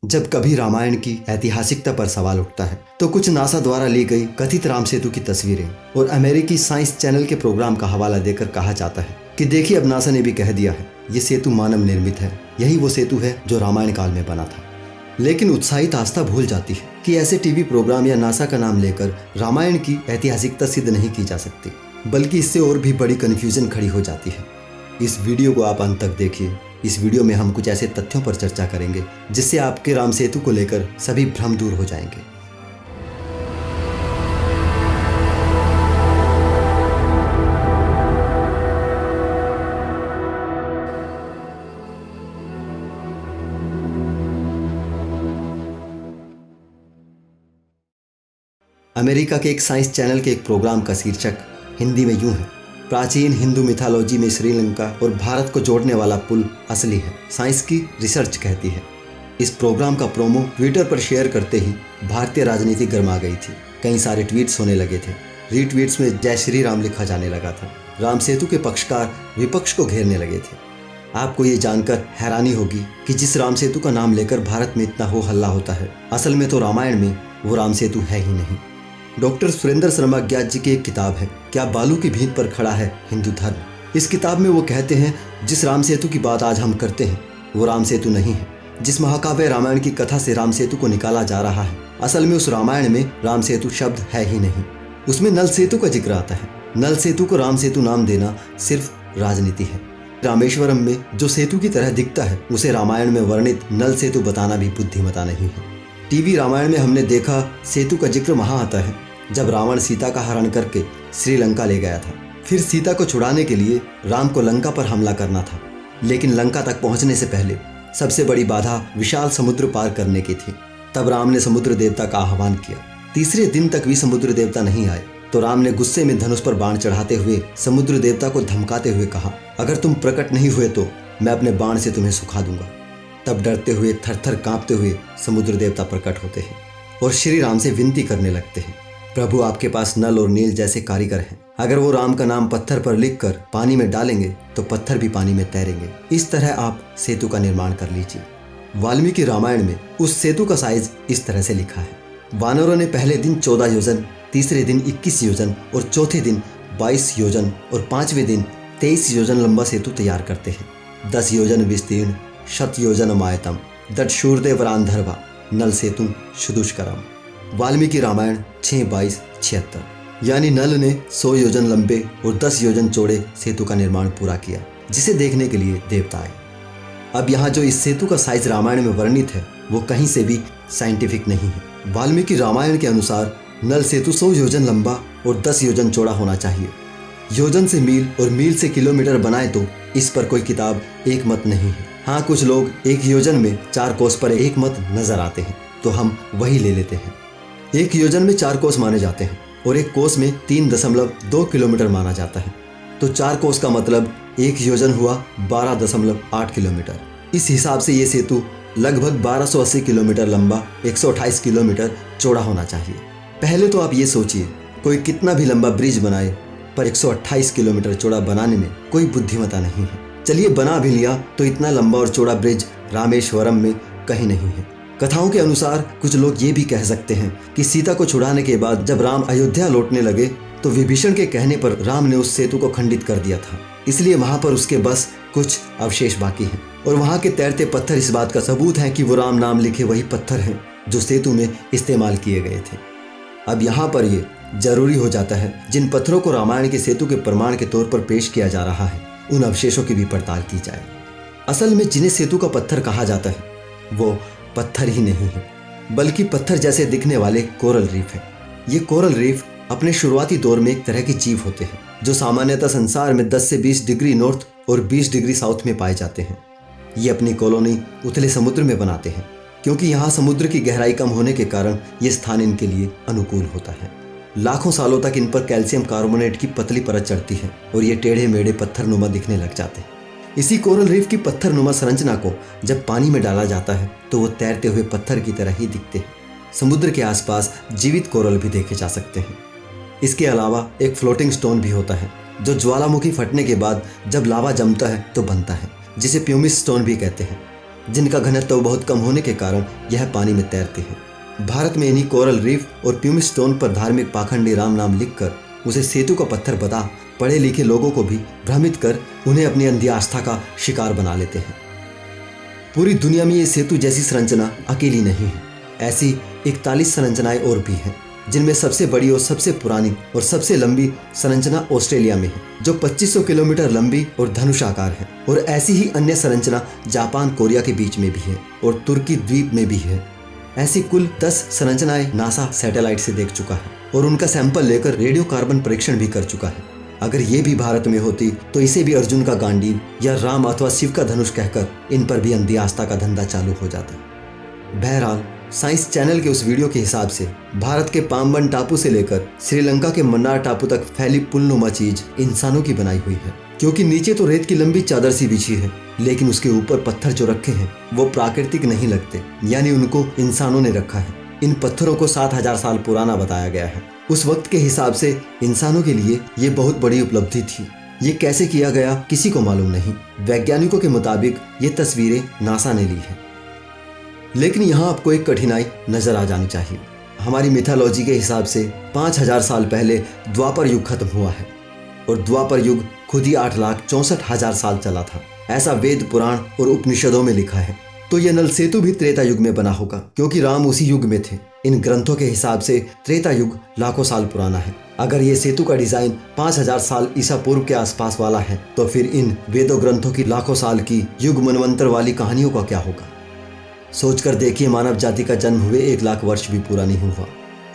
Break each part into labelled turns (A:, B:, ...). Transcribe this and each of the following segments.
A: जब कभी रामायण की ऐतिहासिकता पर सवाल उठता है तो कुछ नासा द्वारा ली गई कथित राम सेतु की तस्वीरें और अमेरिकी साइंस चैनल के प्रोग्राम का हवाला देकर कहा जाता है कि देखिए अब नासा ने भी कह दिया है ये सेतु मानव निर्मित है, यही वो सेतु है जो रामायण काल में बना था। लेकिन उत्साहित आस्था भूल जाती है कि ऐसे टीवी प्रोग्राम या नासा का नाम लेकर रामायण की ऐतिहासिकता सिद्ध नहीं की जा सकती, बल्कि इससे और भी बड़ी कन्फ्यूजन खड़ी हो जाती है। इस वीडियो को आप अंत तक देखिए। इस वीडियो में हम कुछ ऐसे तथ्यों पर चर्चा करेंगे जिससे आपके राम सेतु को लेकर सभी भ्रम दूर हो जाएंगे। अमेरिका के एक साइंस चैनल के एक प्रोग्राम का शीर्षक हिंदी में यूं है, प्राचीन हिंदू मिथोलॉजी में श्रीलंका और भारत को जोड़ने वाला पुल असली है, साइंस की रिसर्च कहती है। इस प्रोग्राम का प्रोमो ट्विटर पर शेयर करते ही भारतीय राजनीति गर्मा गई थी। कई सारे ट्वीट्स होने लगे थे। रीट्वीट्स में जय श्री राम लिखा जाने लगा था। राम सेतु के पक्षकार विपक्ष को घेरने लगे थे। आपको ये जानकर हैरानी होगी कि जिस राम सेतु का नाम लेकर भारत में इतना हो हल्ला होता है, असल में तो रामायण में वो राम सेतु है ही नहीं। डॉक्टर सुरेंद्र शर्मा ज्ञात जी की एक किताब है, क्या बालू की भींत पर खड़ा है हिंदू धर्म। इस किताब में वो कहते हैं जिस राम सेतु की बात आज हम करते हैं वो राम सेतु नहीं है। जिस महाकाव्य रामायण की कथा से राम सेतु को निकाला जा रहा है, असल में उस रामायण में राम सेतु शब्द है ही नहीं। उसमें नल सेतु का जिक्र आता है। नल सेतु को राम सेतु नाम देना सिर्फ राजनीति है। रामेश्वरम में जो सेतु की तरह दिखता है उसे रामायण में वर्णित नल सेतु बताना भी बुद्धिमता नहीं है। टीवी रामायण में हमने देखा सेतु का जिक्र वहां आता है जब रावण सीता का हरण करके श्रीलंका ले गया था। फिर सीता को छुड़ाने के लिए राम को लंका पर हमला करना था, लेकिन लंका तक पहुंचने से पहले सबसे बड़ी बाधा विशाल समुद्र पार करने की थी। तब राम ने समुद्र देवता का आह्वान किया। तीसरे दिन तक भी समुद्र देवता नहीं आए तो राम ने गुस्से में धनुष पर बाण चढ़ाते हुए समुद्र देवता को धमकाते हुए कहा, अगर तुम प्रकट नहीं हुए तो मैं अपने बाण से तुम्हें सुखा दूंगा। तब डरते हुए थर-थर कांपते हुए समुद्र देवता प्रकट होते हैं और श्री राम से विनती करने लगते हैं, प्रभु आपके पास नल और नील जैसे कारीगर हैं। अगर वो राम का नाम पत्थर पर लिखकर पानी में डालेंगे तो पत्थर भी पानी में तैरेंगे। इस तरह आप सेतु का निर्माण कर लीजिए। वाल्मीकि रामायण में उस सेतु का साइज इस तरह से लिखा है, वानरों ने पहले दिन 14 योजन, तीसरे दिन 21 योजन और चौथे दिन 22 योजन और 5वें दिन 23 योजन लंबा सेतु तैयार करते हैं। 10 योजन विस्तीर्ण, 100 योजन मायतम, दक्षूर्देवरांधर्वा, नल सेतु सुदुष्करम। वाल्मीकि रामायण 6:22-76। यानी नल ने 100 योजन लंबे और 10 योजन चौड़े सेतु का निर्माण पूरा किया, जिसे देखने के लिए देवता आए। अब यहाँ जो इस सेतु का साइज रामायण में वर्णित है वो कहीं से भी साइंटिफिक नहीं है। वाल्मीकि रामायण के अनुसार नल सेतु 100 योजन लंबा और 10 योजन चौड़ा होना चाहिए। योजन से मील और मील से किलोमीटर बनाए तो इस पर कोई किताब एक मत नहीं है। हाँ, कुछ लोग एक योजन में 4 कोस पर एक मत नजर आते हैं तो हम वही ले लेते हैं। एक योजन में 4 कोस माने जाते हैं और एक कोस में 3.2 किलोमीटर माना जाता है, तो 4 कोस का मतलब एक योजन हुआ 12.8 किलोमीटर। इस हिसाब से ये सेतु लगभग 1280 किलोमीटर लंबा, 128 किलोमीटर चौड़ा होना चाहिए। पहले तो आप ये सोचिए, कोई कितना भी लंबा ब्रिज बनाए पर 128 किलोमीटर चौड़ा बनाने में कोई बुद्धिमता नहीं है। चलिए बना भी लिया तो इतना लंबा और चौड़ा ब्रिज रामेश्वरम में कहीं नहीं है। कथाओं के अनुसार कुछ लोग ये भी कह सकते हैं कि सीता को छुड़ाने के बाद जब राम अयोध्या लौटने लगे तो विभीषण के कहने पर राम ने उस सेतु को खंडित कर दिया था, इसलिए वहां पर उसके बस कुछ अवशेष बाकी हैं और वहां के तैरते पत्थर इस बात का सबूत है कि वो राम नाम लिखे वही पत्थर हैं जो सेतु में इस्तेमाल किए गए थे। अब यहाँ पर ये जरूरी हो जाता है जिन पत्थरों को रामायण के सेतु के प्रमाण के तौर पर पेश किया जा रहा है उन अवशेषों की भी पड़ताल की जाए। असल में जिन्हें सेतु का पत्थर कहा जाता है वो पत्थर ही नहीं है, बल्कि पत्थर जैसे दिखने वाले कोरल रीफ है। ये कोरल रीफ अपने शुरुआती दौर में एक तरह की जीव होते हैं जो सामान्यतः संसार में 10 से 20 डिग्री नॉर्थ और 20 डिग्री साउथ में पाए जाते हैं। ये अपनी कॉलोनी उथले समुद्र में बनाते हैं क्योंकि यहाँ समुद्र की गहराई कम होने के कारण ये स्थान इनके लिए अनुकूल होता है। लाखों सालों तक इन पर कैल्शियम कार्बोनेट की पतली परत चढ़ती है और ये टेढ़े मेढ़े पत्थरनुमा दिखने लग जाते हैं। इसी कोरल रीफ की पत्थरनुमा संरचना को जब पानी में डाला जाता है तो वो तैरते हुए पत्थर की तरह ही दिखते हैं। समुद्र के आसपास जीवित कोरल भी देखे जा सकते हैं। इसके अलावा एक फ्लोटिंग स्टोन भी होता है जो ज्वालामुखी फटने के बाद जब लावा जमता है तो बनता है, जिसे प्यूमिस स्टोन भी कहते हैं। जिनका घनत्व बहुत कम होने के कारण यह पानी में तैरते हैं। भारत में इन्हीं कोरल रीफ और प्यूमिस स्टोन पर धार्मिक पाखंडी राम नाम लिखकर उसे सेतु का पत्थर बता पढ़े लिखे लोगों को भी भ्रमित कर उन्हें अपनी अंधी आस्था का शिकार बना लेते हैं। पूरी दुनिया में ये सेतु जैसी संरचना अकेली नहीं है। ऐसी 41 संरचनाएं और भी हैं, जिनमें सबसे बड़ी और सबसे पुरानी और सबसे लंबी संरचना ऑस्ट्रेलिया में है, जो 2500 किलोमीटर लंबी और धनुषाकार है। और ऐसी ही अन्य संरचना जापान कोरिया के बीच में भी है और तुर्की द्वीप में भी है। ऐसी कुल 10 संरचनाएं नासा सैटेलाइट से देख चुका है और उनका सैंपल लेकर रेडियो कार्बन परीक्षण भी कर चुका है। अगर ये भी भारत में होती तो इसे भी अर्जुन का गांडीव या राम अथवा शिव का धनुष कहकर इन पर भी अंधी आस्था का धंधा चालू हो जाता। बहरहाल साइंस चैनल के उस वीडियो के हिसाब से भारत के पाम्बन टापू से लेकर श्रीलंका के मन्नार टापू तक फैली पुलनुमा चीज इंसानों की बनाई हुई है, क्योंकि नीचे तो रेत की लंबी चादर सी बिछी है, लेकिन उसके ऊपर पत्थर जो रखे हैं वो प्राकृतिक नहीं लगते, यानी उनको इंसानों ने रखा है। इन पत्थरों को 7000 साल पुराना बताया गया है। उस वक्त के हिसाब से इंसानों के लिए ये बहुत बड़ी उपलब्धि थी। ये कैसे किया गया किसी को मालूम नहीं। वैज्ञानिकों के मुताबिक ये तस्वीरें नासा ने ली है। लेकिन यहाँ आपको एक कठिनाई नजर आ जानी चाहिए। हमारी मिथोलॉजी के हिसाब से 5000 साल पहले द्वापर युग खत्म हुआ है और द्वापर युग खुद ही 8,64,000 साल चला था। ऐसा वेद पुराण और उपनिषदों में लिखा है। तो यह नल सेतु भी त्रेता युग में बना होगा, क्योंकि राम उसी युग में थे। इन ग्रंथों के हिसाब से त्रेता युग लाखों साल पुराना है। अगर ये सेतु का डिजाइन 5000 साल ईसा पूर्व के आसपास वाला है, तो फिर इन वेदों ग्रंथों की लाखों साल की युग मनवंतर वाली कहानियों का क्या होगा। सोचकर देखिए, मानव जाति का जन्म हुए 1 लाख वर्ष भी पूरा नहीं हुआ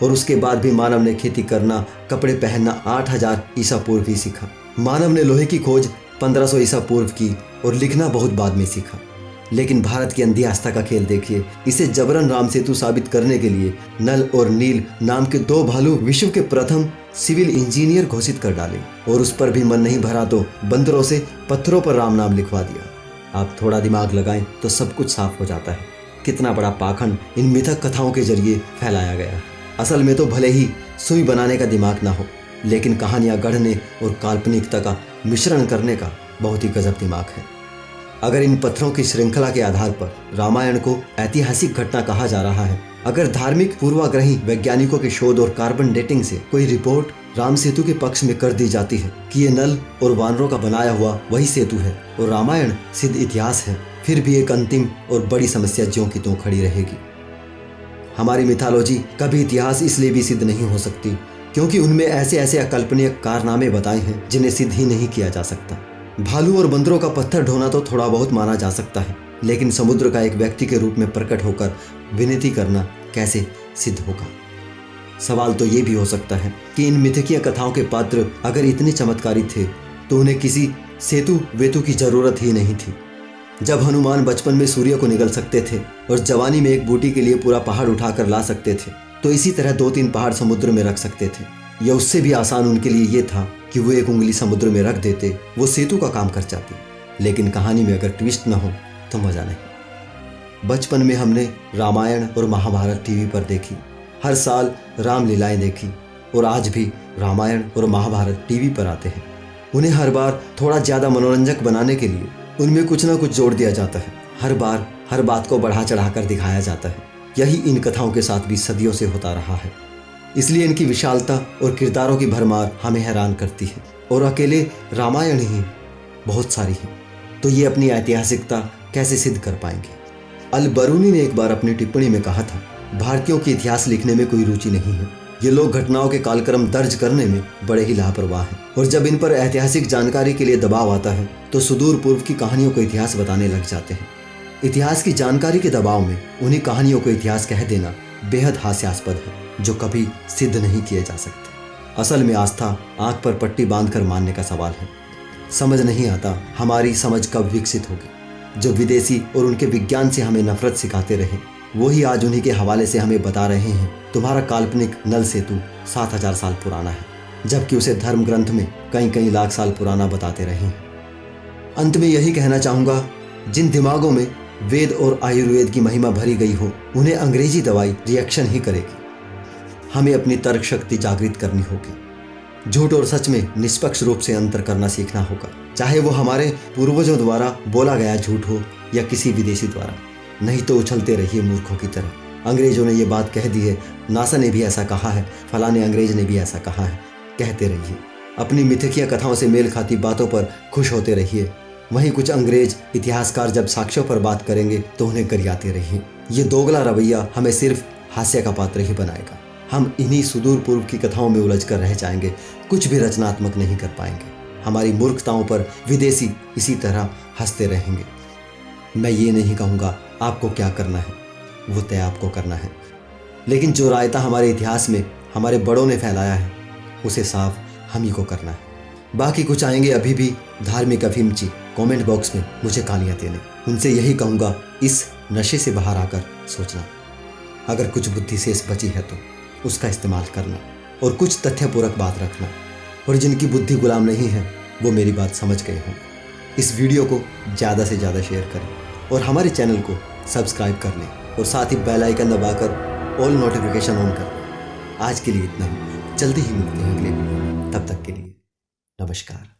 A: और उसके बाद भी मानव ने खेती करना, कपड़े पहनना 8000 ईसा पूर्व ही सीखा। मानव ने लोहे की खोज 1500 ईसा पूर्व की और लिखना बहुत बाद में सीखा। लेकिन भारत की अंधी आस्था का खेल देखिए। इसे जबरन राम सेतु साबित करने के लिए नल और नील नाम के 2 भालू विश्व के प्रथम सिविल इंजीनियर घोषित कर डाले और उस पर भी मन नहीं भरा तो बंदरों से पत्थरों पर राम नाम लिखवा दिया। आप थोड़ा दिमाग लगाएं तो सब कुछ साफ हो जाता है। कितना बड़ा पाखंड इन मिथक कथाओं के जरिए फैलाया गया है। असल में तो भले ही सुई बनाने का दिमाग ना हो, लेकिन कहानियां गढ़ने और काल्पनिकता का मिश्रण करने का बहुत ही गजब दिमाग है। अगर इन पत्थरों की श्रृंखला के आधार पर रामायण को ऐतिहासिक घटना कहा जा रहा है, अगर धार्मिक पूर्वाग्रही वैज्ञानिकों के शोध और कार्बन डेटिंग से कोई रिपोर्ट राम सेतु के पक्ष में कर दी जाती है कि ये नल और वानरों का बनाया हुआ वही सेतु है और रामायण सिद्ध इतिहास है, फिर भी एक अंतिम और बड़ी समस्या ज्यों की त्यों खड़ी रहेगी। हमारी मिथोलॉजी कभी इतिहास इसलिए भी सिद्ध नहीं हो सकती क्योंकि उनमें ऐसे ऐसे अकल्पनीय कारनामे बताए हैं जिन्हें सिद्ध ही नहीं किया जा सकता। भालू और बंदरों का पत्थर ढोना तो थोड़ा बहुत माना जा सकता है, लेकिन समुद्र का एक व्यक्ति के रूप में प्रकट होकर विनती करना कैसे सिद्ध होगा। सवाल तो ये भी हो सकता है कि इन मिथकीय कथाओं के पात्र अगर इतने चमत्कारी थे तो उन्हें किसी सेतु वेतु की जरूरत ही नहीं थी। जब हनुमान बचपन में सूर्य को निगल सकते थे और जवानी में एक बूटी के लिए पूरा पहाड़ उठाकर ला सकते थे, तो इसी तरह 2-3 पहाड़ समुद्र में रख सकते थे। या उससे भी आसान उनके लिए ये था कि वो एक उंगली समुद्र में रख देते, वो सेतु का काम कर जाती। लेकिन कहानी में अगर ट्विस्ट न हो तो मजा नहीं। बचपन में हमने रामायण और महाभारत टीवी पर देखी, हर साल रामलीलाएं देखी और आज भी रामायण और महाभारत टीवी पर आते हैं। उन्हें हर बार थोड़ा ज़्यादा मनोरंजक बनाने के लिए उनमें कुछ ना कुछ जोड़ दिया जाता है। हर बार हर बात को बढ़ा चढ़ाकर दिखाया जाता है। यही इन कथाओं के साथ भी सदियों से होता रहा है। इसलिए इनकी विशालता और किरदारों की भरमार हमें हैरान करती है और अकेले रामायण ही बहुत सारी है, तो ये अपनी ऐतिहासिकता कैसे सिद्ध कर पाएंगे। अल बरूनी ने एक बार अपनी टिप्पणी में कहा था, भारतीयों के इतिहास लिखने में कोई रुचि नहीं है। ये लोग घटनाओं के कालक्रम दर्ज करने में बड़े ही लापरवाह हैं और जब इन पर ऐतिहासिक जानकारी के लिए दबाव आता है तो सुदूर पूर्व की कहानियों को इतिहास बताने लग जाते हैं। इतिहास की जानकारी के दबाव में उन्हीं कहानियों को इतिहास कह देना बेहद हास्यास्पद है, जो कभी सिद्ध नहीं किए जा सकते। असल में आस्था आंख पर पट्टी बांधकर मानने का सवाल है। समझ नहीं आता हमारी समझ कब विकसित होगी। जो विदेशी और उनके विज्ञान से हमें नफरत सिखाते रहे, वही आज उन्हीं के हवाले से हमें बता रहे हैं तुम्हारा काल्पनिक नल सेतु 7000 साल पुराना है, जबकि उसे धर्म ग्रंथ में कई लाख साल पुराना बताते रहे हैं। अंत में यही कहना चाहूँगा, जिन दिमागों में वेद और आयुर्वेद की महिमा भरी गई हो, उन्हें अंग्रेजी दवाई रिएक्शन ही करेगी। हमें अपनी तर्क शक्ति जागृत करनी होगी। झूठ और सच में निष्पक्ष रूप से अंतर करना सीखना होगा, चाहे वो हमारे पूर्वजों द्वारा बोला गया झूठ हो या किसी विदेशी द्वारा। नहीं तो उछलते रहिए मूर्खों की तरह। अंग्रेजों ने ये बात कह दी है, नासा ने भी ऐसा कहा है, फलाने अंग्रेज ने भी ऐसा कहा है। कहते रहिए, अपनी मिथकीय कथाओं से मेल खाती बातों पर खुश होते रहिए। वहीं कुछ अंग्रेज इतिहासकार जब साक्ष्यों पर बात करेंगे तो उन्हें गरियाते रहिए। ये दोगला रवैया हमें सिर्फ हास्य का पात्र ही बनाएगा। हम इन्हीं सुदूर पूर्व की कथाओं में उलझ कर रह जाएंगे, कुछ भी रचनात्मक नहीं कर पाएंगे। हमारी मूर्खताओं पर विदेशी इसी तरह हंसते रहेंगे। मैं ये नहीं कहूँगा आपको क्या करना है, वो तय आपको करना है, लेकिन जो रायता हमारे इतिहास में हमारे बड़ों ने फैलाया है उसे साफ हम ही को करना है। बाकी कुछ आएंगे अभी भी धार्मिक अफीमची कमेंट बॉक्स में मुझे गालियाँ देने, उनसे यही कहूँगा, इस नशे से बाहर आकर सोचना। अगर कुछ बुद्धि शेष बची है तो उसका इस्तेमाल करना और कुछ तथ्यपूर्वक बात रखना। और जिनकी बुद्धि गुलाम नहीं है वो मेरी बात समझ गए हों। इस वीडियो को ज़्यादा से ज़्यादा शेयर करें और हमारे चैनल को सब्सक्राइब कर लें और साथ ही बेल आइकन दबाकर ऑल नोटिफिकेशन ऑन कर लें। आज के लिए इतना ही, जल्दी ही मिलते हैं अगले वीडियो। तब तक के लिए नमस्कार।